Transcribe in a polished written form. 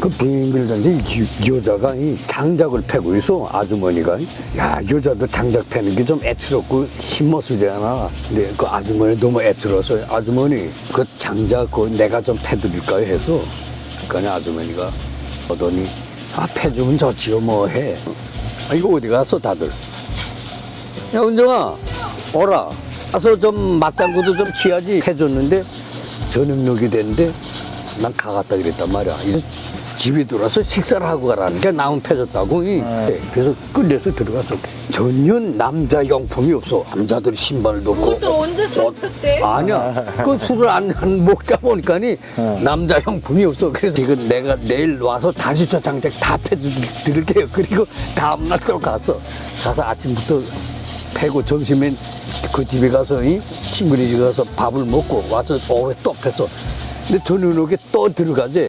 그 빙글 던데 여자가 이 장작을 패고 있어. 아주머니가. 야, 여자도 장작 패는 게 좀 애처롭고 힘없으잖아. 근데 그 아주머니 너무 애처로워서 아주머니 그 장작 그 내가 좀 패드릴까요 해서 그러니까 아주머니가 오더니 아, 패주면 좋지요 뭐 해. 아, 이거 어디 갔어 다들? 야, 은정아, 오라. 가서 좀 맞장구도 좀 치야지. 해줬는데 저녁역이 됐는데 난 가갔다 그랬단 말이야. 이제 집에 들어와서 식사를 하고 가라니까 나온 패줬다고. 그래서 끌려서 들어갔어. 전혀 남자 용품이 없어. 남자들 신발도 없고. 그것도 언제 살폈대? 아니야. 그 술을 안 먹다 보니까니 남자 용품이 없어. 그래서 이거 내가 내일 와서 다시 저 장작 다 패드릴게요. 그리고 다음날 또 가서 아침부터 패고 점심엔 그 집에 가서 친구네 집에 가서 밥을 먹고 와서 오후에 또 패서. 근데 저녁에 또 들어가지.